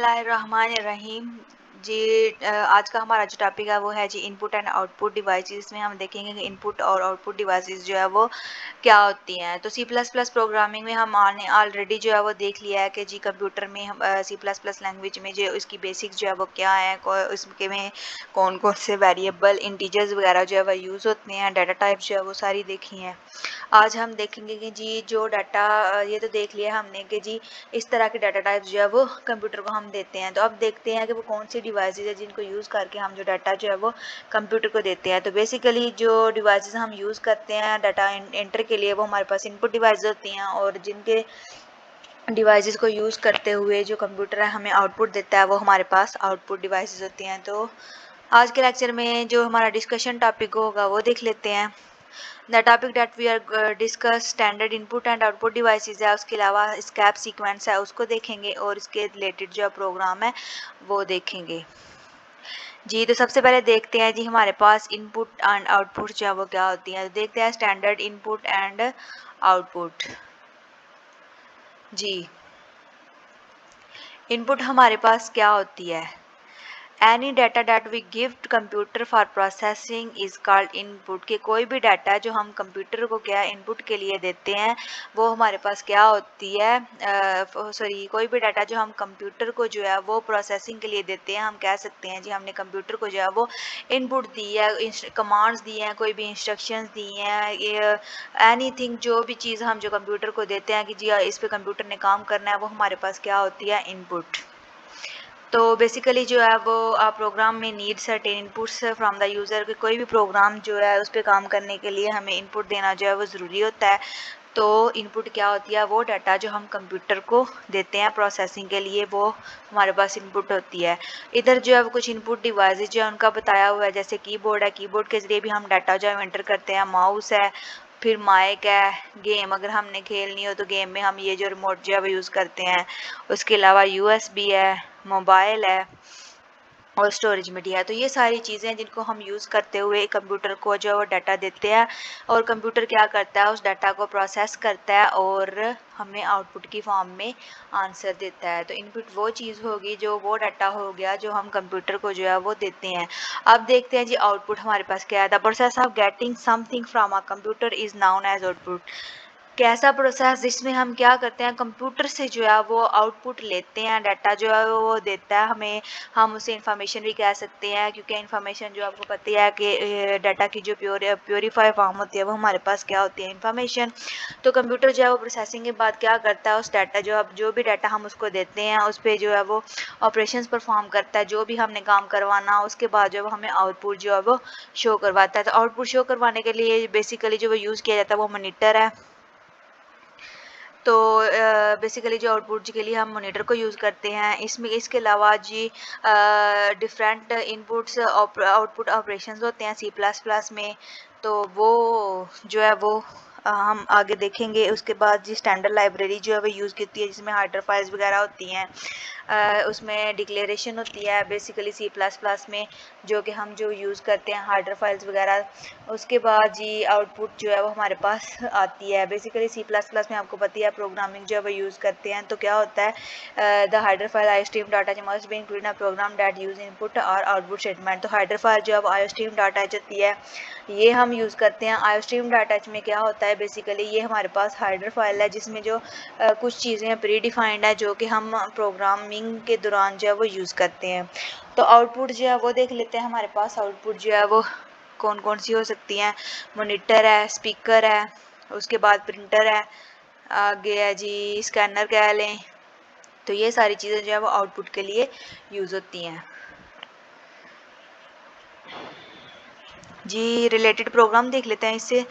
बिस्मिल्लाहिर्रहमानिर्रहीम जी। आज का हमारा जो टॉपिक है वो है जी इनपुट एंड आउटपुट डिवाइसेस। इसमें हम देखेंगे कि इनपुट और आउटपुट डिवाइसेस जो है वो क्या होती हैं। तो सी प्लस प्लस प्रोग्रामिंग में हमने ऑलरेडी जो है वो देख लिया है कि जी कंप्यूटर में हम सी प्लस प्लस लैंग्वेज में जो इसकी बेसिक्स जो है वो क्या है, इसके में कौन कौन से वेरिएबल इंटीजर्स वगैरह जो है वो यूज़ होते हैं, डाटा टाइप जो है वो सारी देखी हैं। आज हम देखेंगे कि जी जो डाटा ये तो देख लिया हमने कि जी इस तरह के डाटा टाइप जो है वो कंप्यूटर को हम देते हैं। तो अब देखते हैं कि वो कौन सी डिवाइसेस है जिनको यूज़ करके हम जो डाटा जो है वो कंप्यूटर को देते हैं। तो बेसिकली जो डिवाइसेस हम यूज़ करते हैं डाटा एंटर के लिए वो हमारे पास इनपुट डिवाइस होती हैं, और जिनके डिवाइसेस को यूज़ करते हुए जो कंप्यूटर है हमें आउटपुट देता है वो हमारे पास आउटपुट डिवाइसेस होती हैं। तो आज के लेक्चर में जो हमारा डिस्कशन टॉपिक होगा वो देख लेते हैं। The topic that we are discuss standard input and output devices है, उसके अलावा स्कैप सीक्वेंस है उसको देखेंगे, और इसके रिलेटेड जो प्रोग्राम है वो देखेंगे जी। तो सबसे पहले देखते हैं जी हमारे पास इनपुट एंड आउटपुट जो है वो क्या होती है। तो देखते हैं स्टैंडर्ड इनपुट एंड आउटपुट जी। इनपुट हमारे पास क्या होती है। Any data that we give to computer for processing is called input. के कोई भी डाटा जो हम कंप्यूटर को क्या इनपुट के लिए देते हैं वो हमारे पास क्या होती है, कोई भी डाटा जो हम कंप्यूटर को जो है वो प्रोसेसिंग के लिए देते हैं, हम कह सकते हैं जी हमने कंप्यूटर को जो है वो इनपुट दी है, कमांड्स दी हैं, कोई भी इंस्ट्रक्शंस दी हैं, एनीथिंग जो भी चीज़ हम जो कंप्यूटर को देते हैं कि जी इस पे कंप्यूटर ने काम करना है वो हमारे पास क्या होती है, इनपुट। तो बेसिकली जो है वो प्रोग्राम में need certain inputs from the user के कोई भी प्रोग्राम जो है उस पर काम करने के लिए हमें इनपुट देना जो है वो ज़रूरी होता है। तो इनपुट क्या होती है, वो डाटा जो हम कंप्यूटर को देते हैं प्रोसेसिंग के लिए वो हमारे पास इनपुट होती है। इधर जो है वो कुछ इनपुट डिवाइसेस जो है उनका बताया हुआ है, जैसे कीबोर्ड है, कीबोर्ड के ज़रिए भी हम डाटा जो है एंटर करते हैं, माउस है, फिर माइक है, गेम अगर हमने खेलनी हो तो गेम में हम ये जो रिमोट जो है वो यूज़ करते हैं, उसके अलावा यूएसबी है, मोबाइल है और स्टोरेज मीडिया है। तो ये सारी चीज़ें हैं जिनको हम यूज़ करते हुए कंप्यूटर को जो है वो डाटा देते हैं, और कंप्यूटर क्या करता है उस डाटा को प्रोसेस करता है और हमें आउटपुट की फॉर्म में आंसर देता है। तो इनपुट वो चीज़ होगी जो वो डाटा हो गया जो हम कंप्यूटर को जो है वो देते हैं। अब देखते हैं जी आउटपुट हमारे पास क्या है। The process of getting something from a computer is known as output. कैसा प्रोसेस जिसमें हम क्या करते हैं कंप्यूटर से जो है वो आउटपुट लेते हैं, डाटा जो है वो देता है हमें, हम उसे इंफॉर्मेशन भी कह सकते हैं, क्योंकि इंफॉर्मेशन जो आपको पता है कि डाटा की जो प्योरीफाई फॉर्म होती है वो हमारे पास क्या होती है, इंफॉर्मेशन। तो कंप्यूटर जो है वो प्रोसेसिंग के बाद क्या करता है, उस डाटा जो भी डाटा हम उसको देते हैं उस पर जो है वो ऑपरेशंस परफॉर्म करता है, जो भी हमने काम करवाना उसके बाद जो है हमें आउटपुट जो है वो शो करवाता है। तो आउटपुट शो करवाने के लिए बेसिकली जो वो यूज़ किया जाता है वो मॉनिटर है। तो बेसिकली जो आउटपुट के लिए हम मॉनिटर को यूज़ करते हैं। इसमें इसके अलावा जी डिफरेंट इनपुट्स आउटपुट ऑपरेशंस होते हैं सी प्लस प्लस में, तो वो जो है वो हम आगे देखेंगे। उसके बाद जी स्टैंडर्ड लाइब्रेरी जो है वो यूज़ करती है जिसमें हाइडर फाइल्स वगैरह होती हैं, उसमें डिक्लेरेशन होती है बेसिकली सी प्लस प्लस में जो कि हम जो यूज़ करते हैं हाइडर फाइल्स वगैरह। उसके बाद जी आउटपुट जो है वो हमारे पास आती है। बेसिकली सी प्लस प्लस में आपको पता है प्रोग्रामिंग जो है वो यूज़ करते हैं, तो क्या होता है the header file I stream data must be include a program that use input और आउटपुट स्टेटमेंट। तो हाइडर फाइल जो है आई स्ट्रीम डाटा होती है ये हम यूज़ करते हैं। आई स्ट्रीम डाटा में क्या होता है बेसिकली ये हमारे पास हाइडर फाइल है जिसमें जो कुछ चीज़ें प्री डिफाइंड है जो कि हम प्रोग्रामिंग के दौरान जो है वो यूज़ करते हैं। तो आउटपुट जो है वो देख लेते हैं। हमारे पास आउटपुट जो है वो कौन कौन सी हो सकती हैं, मॉनिटर है, स्पीकर है, उसके बाद प्रिंटर है, आगे है जी स्कैनर कह लें। तो ये सारी चीज़ें जो है वो आउटपुट के लिए यूज़ होती हैं जी। रिलेटेड प्रोग्राम देख लेते हैं इससे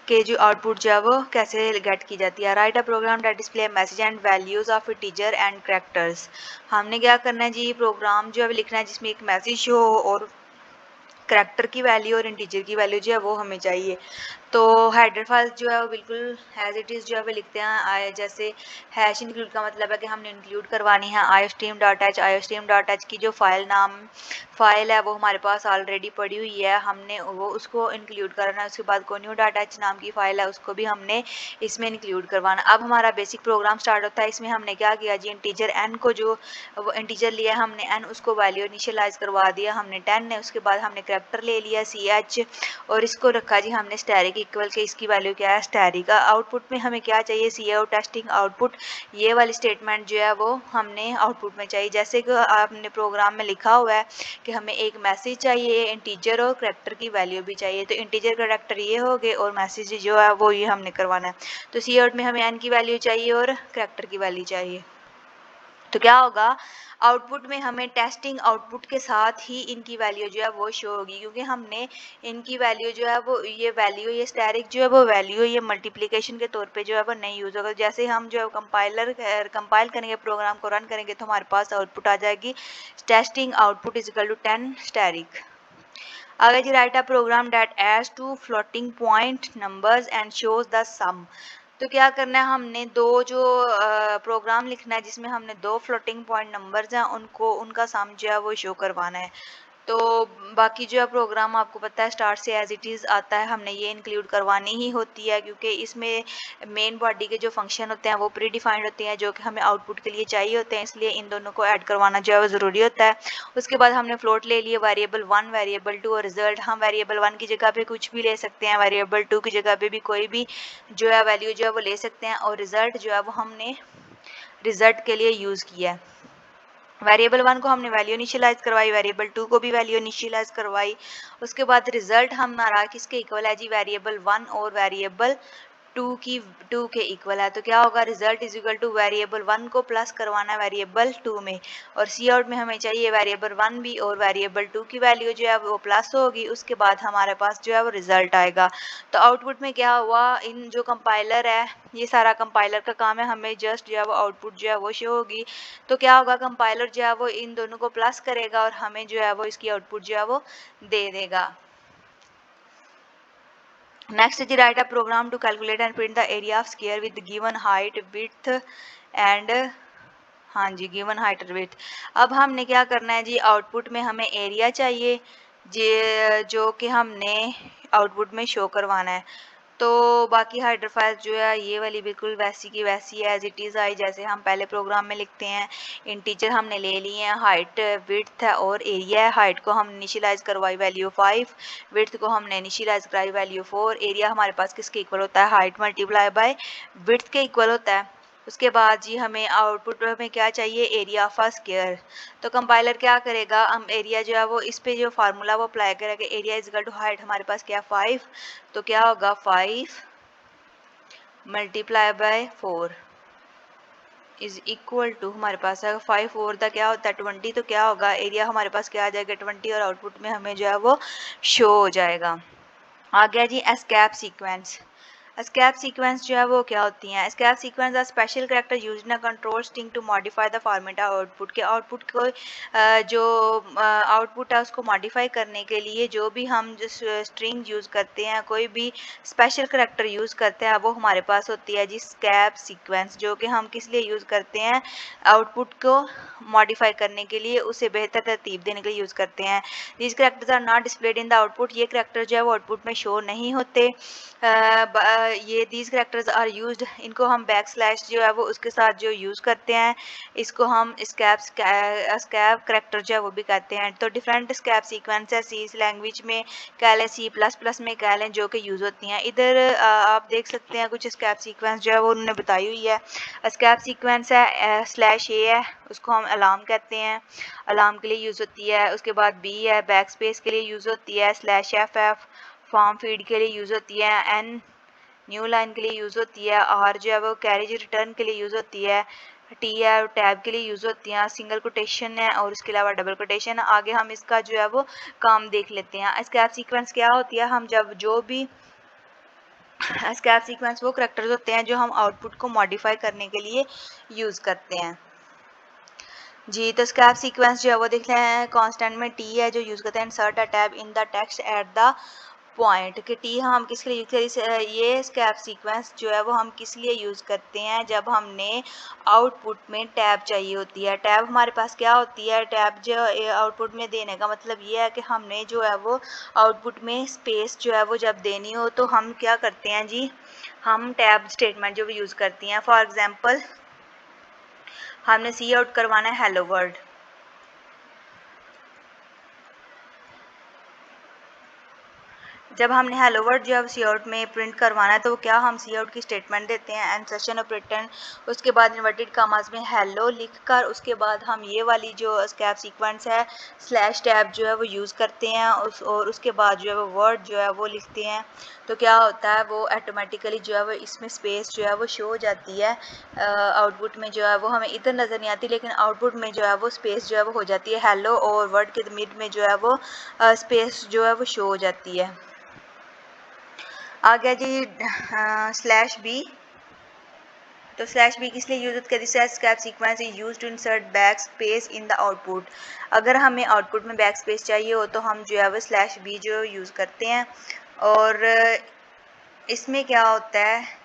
कि जो आउटपुट जो है वो कैसे गेट की जाती है। Write a program that display message and values of teacher and characters. हमने क्या करना है जी प्रोग्राम जो है लिखना है जिसमें एक मैसेज हो और करैक्टर की वैल्यू और इंटीजर की वैल्यू जो है वो हमें चाहिए। तो हेडर फाइल जो है वो बिल्कुल एज इट इज़ जो है वो लिखते हैं। जैसे हैश इंक्लूड का मतलब है कि हमने इंक्लूड करवानी है iostream.h की जो फाइल है वो हमारे पास ऑलरेडी पड़ी हुई है, हमने वो उसको इंक्लूड करना है। उसके बाद new.h नाम की फ़ाइल है उसको भी हमने इसमें इंक्लूड करवाना। अब हमारा बेसिक प्रोग्राम स्टार्ट होता है। इसमें हमने क्या किया जी, इंटीजर n को जो वो इंटीजर लिया हमने n, उसको वैल्यू इनिशियलाइज करवा दिया हमने 10 है। उसके बाद हमने करैक्टर ले लिया ch और इसको रखा जी हमने स्टैरिक इक्वल के, इसकी वैल्यू क्या है स्टैरिक। आउटपुट में हमें क्या चाहिए, cout टेस्टिंग आउटपुट, ये वाली स्टेटमेंट जो है वो हमने आउटपुट में चाहिए। जैसे कि आपने प्रोग्राम में लिखा हुआ है कि हमें एक मैसेज चाहिए, इंटीजर और करैक्टर की वैल्यू भी चाहिए। तो इंटीजर करैक्टर ये हो गए और मैसेज जो है वो ये हमने करवाना है। तो cout में हमें n की वैल्यू चाहिए और करैक्टर की वैल्यू चाहिए। तो क्या होगा, आउटपुट में हमें टेस्टिंग आउटपुट के साथ ही इनकी वैल्यू जो है वो शो होगी, क्योंकि हमने इनकी वैल्यू जो है वो ये स्टैरिक जो है वो वैल्यू ये मल्टीप्लिकेशन के तौर पे जो है वो नहीं यूज़ होगा। जैसे हम जो है कंपाइल करेंगे, प्रोग्राम को रन करेंगे तो हमारे पास आउटपुट आ जाएगी testing output is equal to 10 asterisk. अगर जी write a program that adds two floating point numbers and shows the sum. तो क्या करना है, हमने दो जो प्रोग्राम लिखना है जिसमें हमने दो फ्लोटिंग पॉइंट नंबर्स हैं उनको उनका सम जो है वो शो करवाना है। तो बाकी जो है प्रोग्राम आपको पता है स्टार्ट से एज इट इज़ आता है, हमने ये इंक्लूड करवानी ही होती है क्योंकि इसमें मेन बॉडी के जो फंक्शन होते हैं वो प्री डिफाइंड होते हैं जो कि हमें आउटपुट के लिए चाहिए होते हैं, इसलिए इन दोनों को ऐड करवाना जो है वो ज़रूरी होता है। उसके बाद हमने फ्लोट ले लिए वेरिएबल 1, वेरिएबल 2 और रिजल्ट। हम वेरिएबल 1 की जगह पे कुछ भी ले सकते हैं, वेरिएबल 2 की जगह पे भी कोई भी जो है वैल्यू जो है वो ले सकते हैं, और रिजल्ट जो है वो हमने रिजल्ट के लिए यूज़ किया है। वेरिएबल 1 को हमने वैल्यू इनिशियलाइज करवाई, वेरिएबल 2 को भी वैल्यू इनिशियलाइज करवाई। उसके बाद रिजल्ट हमारा किसके इक्वल है जी, वेरिएबल 1 और वेरिएबल 2 के इक्वल है। तो क्या होगा, result is equal two variable 1 को प्लस करवाना है वेरिएबल 2 में, और सी आउट में हमें चाहिए वेरिएबल 1 भी और वेरिएबल 2 की वैल्यू जो है वो प्लस होगी। उसके बाद हमारे पास जो है वो रिजल्ट आएगा। तो आउटपुट में क्या हुआ, इन जो कंपाइलर है ये सारा कंपाइलर का काम है, हमें जस्ट जो है वो आउटपुट जो है वो शो होगी। तो क्या होगा, कंपाइलर जो है वो इन दोनों को प्लस करेगा और हमें जो है वो इसकी आउटपुट जो है वो दे देगा। Next is write a program to calculate and print the area of square with given height, width and हाँ जी गिवन हाइट और विड्थ। अब हमने क्या करना है जी, आउटपुट में हमें एरिया चाहिए जो कि हमने आउटपुट में शो करवाना है। तो बाकी हाइडर फाइल जो है ये वाली बिल्कुल वैसी की वैसी है, एज इट इज़ आई जैसे हम पहले प्रोग्राम में लिखते हैं। इंटीजर हमने ले लिए हैं, हाइट विड्थ है और एरिया है। हाइट को हम इनिशियलाइज करवाई वैल्यू 5, विड्थ को हमने इनिशियलाइज कराई वैल्यू 4। एरिया हमारे पास किसके इक्वल होता है, हाइट मल्टीप्लाई बाय विड्थ के इक्वल होता है। उसके बाद जी हमें आउटपुट में क्या चाहिए, एरिया ऑफ अ स्क्वायर। तो कंपाइलर क्या करेगा, हम एरिया जो है वो इस पे जो फार्मूला वो अप्लाई करेगा, area is equal to height हमारे पास क्या 5, तो क्या होगा 5 multiply by 4 is equal to हमारे पास है 5 और द क्या होता है 20। तो क्या होगा, एरिया हमारे पास क्या आ जाएगा 20 और आउटपुट में हमें जो है वो शो हो जाएगा। आ गया जी एस्केप सीक्वेंस। एस्केप सीक्वेंस जो है वो क्या होती हैं, escape sequence are special character used in a control string to modify the format of output के आउटपुट को जो आउटपुट है उसको मॉडिफाई करने के लिए जो भी हम जिस स्ट्रिंग यूज़ करते हैं, कोई भी स्पेशल कैरेक्टर यूज़ करते हैं, वो हमारे पास होती है जी एस्केप सीक्वेंस, जो कि हम किस लिए यूज़ करते हैं, आउटपुट को मॉडिफाई करने के लिए, उसे बेहतर तरतीब देने के लिए यूज़ करते हैं। These characters are not displayed in the output, ये कैरेक्टर जो है वो आउटपुट में शो नहीं होते। ये दीज कैरेक्टर्स आर यूज्ड, इनको हम बैक स्लैश जो है वो उसके साथ जो यूज़ करते हैं, इसको हम स्कैप कैरेक्टर जो है वो भी कहते हैं। तो डिफरेंट स्कैप सीक्वेंस है, सी लैंग्वेज में कह लें, C++ में कह लें, जो कि यूज़ होती हैं। इधर आप देख सकते हैं कुछ स्कैप सीक्वेंस जो है वो उन्होंने बताई हुई है। स्कैप सीक्वेंस है स्लैश ए है, उसको हम अलार्म कहते हैं, अलार्म के लिए यूज़ होती है। उसके बाद बी है, बैक स्पेस के लिए यूज़ होती है। स्लैश एफ फॉर्म फीड के लिए यूज़ होती है। एन न्यू लाइन के लिए यूज़ होती है। आर जो है वो कैरेज रिटर्न के लिए यूज़ होती है। टी है टैब के लिए यूज़ होती हैं। सिंगल कोटेशन है और उसके अलावा डबल कोटेशन। आगे हम इसका जो है वो काम देख लेते हैं। स्कैप सीक्वेंस क्या होती है, हम जब जो भी स्कैप सीक्वेंस वो करैक्टर्स होते हैं जो हम आउटपुट को मॉडिफाई करने के लिए यूज़ करते हैं जी। तो स्कैप सीक्वेंस जो है वो देख लें, कांस्टेंट में टी है जो यूज़ करते हैं। Insert a tab in the text at the point कि टी हम किसके लिए यूज़ करें, ये स्कैप सीक्वेंस जो है वो हम किस लिए यूज़ करते हैं, जब हमने आउटपुट में टैब चाहिए होती है। टैब हमारे पास क्या होती है, टैब जो आउटपुट में देने का मतलब ये है कि हमने जो है वो आउटपुट में स्पेस जो है वो जब देनी हो तो हम क्या करते हैं जी, हम टैब स्टेटमेंट जो भी यूज़ करती हैं। फॉर एग्जांपल हमने सी आउट करवाना है हेलो वर्ल्ड, जब हमने हेलो वर्ड जो है सी आउट में प्रिंट करवाना है तो क्या हम सी आउट की स्टेटमेंट देते हैं एंड सेशन ऑफ रिटर्न, उसके बाद इन्वर्टेड कामास में हेलो लिखकर उसके बाद हम ये वाली जो स्कैप सीक्वेंस है स्लैश टैब जो है वो यूज़ करते हैं और उसके बाद जो है वो वर्ड जो है वो लिखते हैं। तो क्या होता है वो ऑटोमेटिकली जो है वो इसमें स्पेस जो है वो शो हो जाती है। आउटपुट में जो है वो हमें इधर नज़र नहीं आती लेकिन आउटपुट में जो है वो स्पेस जो है वो हो जाती है हेलो, और वर्ड के मिड में जो है वो स्पेस जो है वो शो हो जाती है। आ गया जी स्लैश बी। तो स्लैश बी किस लिए यूज होती है, this escape sequence is use to insert back space in the output. अगर हमें आउटपुट में बैक स्पेस चाहिए हो तो हम जो है वो स्लैश बी जो यूज़ करते हैं। और इसमें क्या होता है,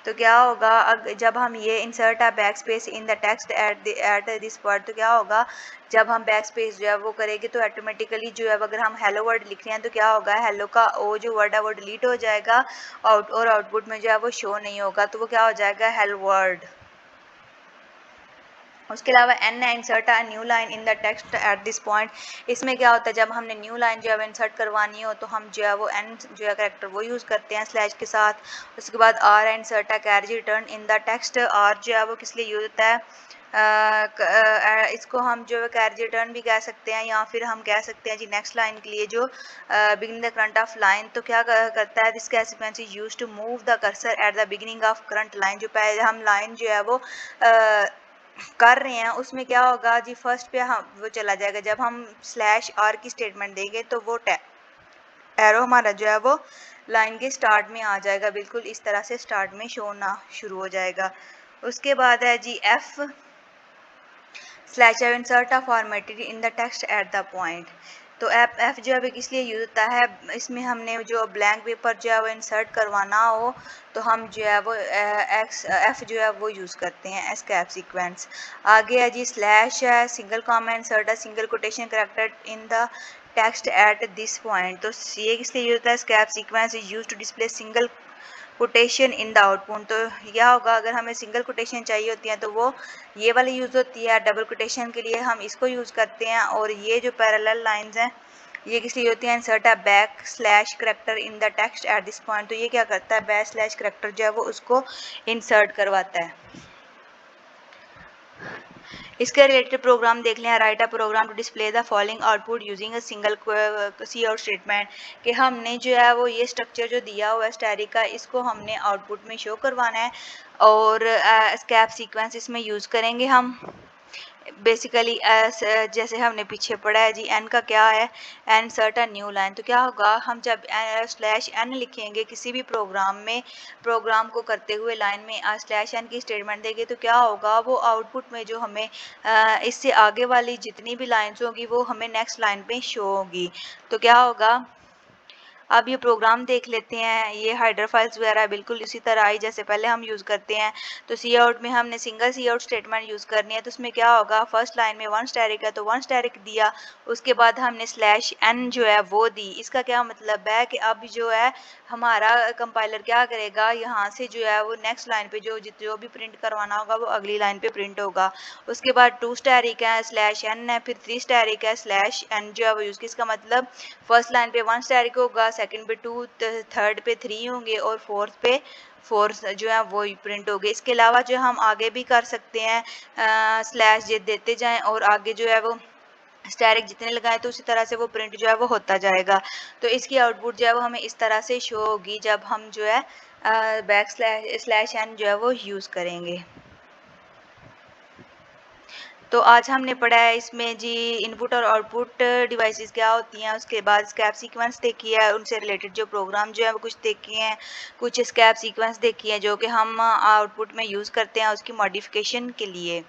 तो क्या होगा जब हम ये insert a back space in the text at this word, तो क्या होगा जब हम बैक स्पेस जो है वो करेंगे तो ऑटोमेटिकली जो है अगर हम हेलो वर्ड लिख रहे हैं तो क्या होगा हेलो का वो जो वर्ड है वो डिलीट हो जाएगा और आउटपुट में जो है वो शो नहीं होगा, तो वो क्या हो जाएगा हेलो वर्ड। उसके अलावा एन है insert a new line in the text at this point. इसमें क्या होता है जब हमने न्यू लाइन जो है इंसर्ट करवानी हो तो हम जो है वो एन जो है करेक्टर वो यूज़ करते हैं स्लैश के साथ। उसके बाद आर है insert a carriage return in the text. R जो है वो किस लिए यूज होता है, इसको हम जो है कैरेज रिटर्न भी कह सकते हैं या फिर हम कह सकते हैं जी नेक्स्ट लाइन के लिए जो beginning the current of line. तो क्या करता है, this sequence is use to move the cursor at the beginning of current line. जो पहले हम लाइन जो है वो कर रहे हैं उसमें क्या होगा जी फर्स्ट पे हम वो चला जाएगा, जब हम स्लैश आर की स्टेटमेंट देंगे तो वो एरो हमारा जो है वो लाइन के स्टार्ट में आ जाएगा, बिल्कुल इस तरह से स्टार्ट में शो होना शुरू हो जाएगा। उसके बाद है जी F slash insert a formatted in the text at the point. तो एफ जो है किस लिए यूज होता है, इसमें हमने जो ब्लैंक पेपर जो है वो इंसर्ट करवाना हो तो हम जो है वो एफ जो है वो यूज़ करते हैं एस्केप सीक्वेंस। आगे है जी स्लैश है single comma insert a single quotation character in the text at this point. तो ये किस लिए यूज होता है, escape sequence is use to display single quotation in the output. तो यह होगा अगर हमें सिंगल कोटेशन चाहिए होती है तो वो ये वाली यूज़ होती है, डबल कोटेशन के लिए हम इसको यूज़ करते हैं। और ये जो पैरेलल लाइंस हैं ये किस लिए होती है, insert a back slash character in the text at this point. तो ये क्या करता है, बैक स्लैश करेक्टर जो है वो उसको इंसर्ट करवाता है। इसके रिलेटेड प्रोग्राम देख लें। Write a program to display the following output using a single C out statement, कि हमने जो है वो ये स्ट्रक्चर जो दिया हुआ है स्टैटिक का इसको हमने आउटपुट में शो करवाना है और स्कैप सीक्वेंस इसमें यूज़ करेंगे हम। बेसिकली जैसे हमने पीछे पढ़ा है जी एन का क्या है, एन सर्टन न्यू लाइन। तो क्या होगा हम जब स्लैश एन लिखेंगे किसी भी प्रोग्राम में, प्रोग्राम को करते हुए लाइन में स्लैश एन की स्टेटमेंट देंगे तो क्या होगा वो आउटपुट में जो हमें इससे आगे वाली जितनी भी लाइन्स होगी वो हमें नेक्स्ट लाइन पे शो होगी। तो क्या होगा, अब ये प्रोग्राम देख लेते हैं। ये हाइडर फाइल्स वगैरह बिल्कुल इसी तरह आई जैसे पहले हम यूज़ करते हैं। तो सी आउट में हमने single C out statement use करनी है तो उसमें क्या होगा, फर्स्ट लाइन में वन स्टैरिक है तो वन स्टैरिक दिया, उसके बाद हमने स्लैश एन जो है वो दी। इसका क्या मतलब है कि अब जो है हमारा कंपाइलर क्या करेगा, यहाँ से जो है वो नेक्स्ट लाइन पे जो भी प्रिंट करवाना होगा वो अगली लाइन पे प्रिंट होगा। उसके बाद टू स्टैरिक है स्लैश एन है, फिर थ्री स्टैरिक है स्लैश एन जो है वो यूज़, किसका मतलब फर्स्ट लाइन पे वन स्टैरिक होगा, सेकंड पे टू, थर्ड पे थ्री होंगे और फोर्थ पे फोर जो है वो प्रिंट हो गए। इसके अलावा जो हम आगे भी कर सकते हैं, स्लैश जे देते जाएं और आगे जो है वो स्टैरिक जितने लगाए तो उसी तरह से वो प्रिंट जो है वो होता जाएगा। तो इसकी आउटपुट जो है वो हमें इस तरह से शो होगी जब हम जो है बैक स्लैश एन जो है वो यूज़ करेंगे। तो आज हमने पढ़ा है इसमें जी इनपुट और आउटपुट डिवाइसेस क्या होती हैं, उसके बाद स्कैप सीक्वेंस देखी है, उनसे रिलेटेड जो प्रोग्राम जो है वो कुछ देखे हैं, कुछ स्कैप सीक्वेंस देखी है जो कि हम आउटपुट में यूज़ करते हैं उसकी मॉडिफिकेशन के लिए।